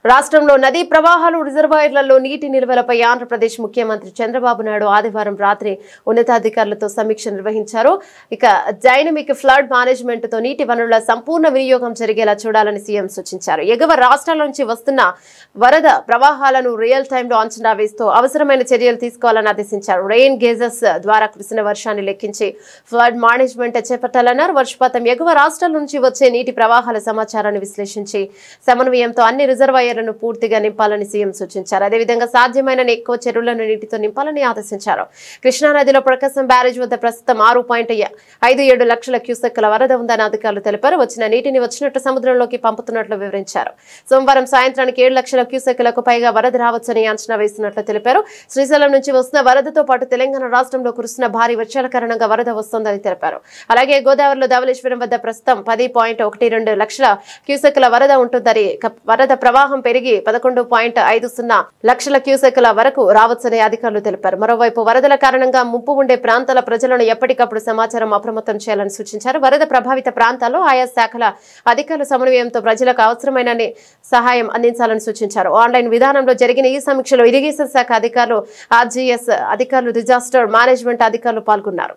రాష్ట్రంలో నదీ ప్రవాహాలు రిజర్వాయర్లలో నీటి నిల్వలపై ఆంధ్రప్రదేశ్ ముఖ్యమంత్రి చంద్రబాబు నాయుడు ఆదివారం రాత్రి ఉన్నతాధికారులతో సమీక్ష నిర్వహించారు. ఇక డైనమిక్ ఫ్లడ్ మేనేజ్మెంట్ తో నీటి వనరుల సంపూర్ణ వినియోగం జరిగేలా చూడాలని సీఎం సూచించారు. ఎగువ రాష్ట్రాల నుంచి వస్తున్న వరద ప్రవాహాలను రియల్ టైంలో అంచనా వేస్తూ అవసరమైన చర్యలు తీసుకోవాలని ఆదేశించారు. రెయిన్ గేజెస్ ద్వారా కురిసిన వర్షాన్ని లెక్కించి ఫ్లడ్ మేనేజ్మెంట్ చేపట్టాలన్నారు. వర్షపాతం ఎగువ రాష్ట్రాల నుంచి వచ్చే నీటి ప్రవాహాల సమాచారాన్ని విశ్లేషించి సమన్వయంతో అన్ని రిజర్వాయర్లను పూర్తిగా నింపాలని సీఎం సూచించారు. అదేవిధంగా సాధ్యమైన ఎక్కువ చెరువులను నీటితో నింపాలని ఆదేశించారు. కృష్ణానదిలో ప్రకాశం బ్యారేజ్ వద్ద ప్రస్తుతం 6.57 లక్షల క్యూసెక్కుల వరద ఉందని అధికారులు తెలిపారు. వచ్చిన నీటిని వచ్చినట్టు సముద్రంలోకి పంపుతున్నట్లు వివరించారు. సోమవారం సాయంత్రానికి 7 లక్షల క్యూసెక్కులకు పైగా వరద రావచ్చని అంచనా వేసినట్లు తెలిపారు. శ్రీశైలం నుంచి వస్తున్న వరదతో పాటు తెలంగాణ రాష్ట్రంలో కురుస్తున్న భారీ వర్షాల కారణంగా వరద వస్తోందని తెలిపారు. అలాగే గోదావరిలో ధవళేశ్వరం వద్ద ప్రస్తుతం 10.12 లక్షల క్యూసెక్కుల వరద ఉంటుందని, వరద ప్రవాహం పెరిగి 11.50 లక్షల క్యూసెక్కుల వరకు రావచ్చని అధికారులు తెలిపారు. మరోవైపు వరదల కారణంగా ముప్పు ఉండే ప్రాంతాల ప్రజలను ఎప్పటికప్పుడు సమాచారం అప్రమత్తం చేయాలని సూచించారు. వరద ప్రభావిత ప్రాంతాల్లో ఆయా శాఖల అధికారుల సమన్వయంతో ప్రజలకు అవసరమైన సహాయం అందించాలని సూచించారు. ఆన్లైన్ విధానంలో జరిగిన ఈ సమీక్షలో ఇరిగేషన్ శాఖ అధికారులు, ఆర్జీఎస్ అధికారులు, డిజాస్టర్ మేనేజ్మెంట్ అధికారులు పాల్గొన్నారు.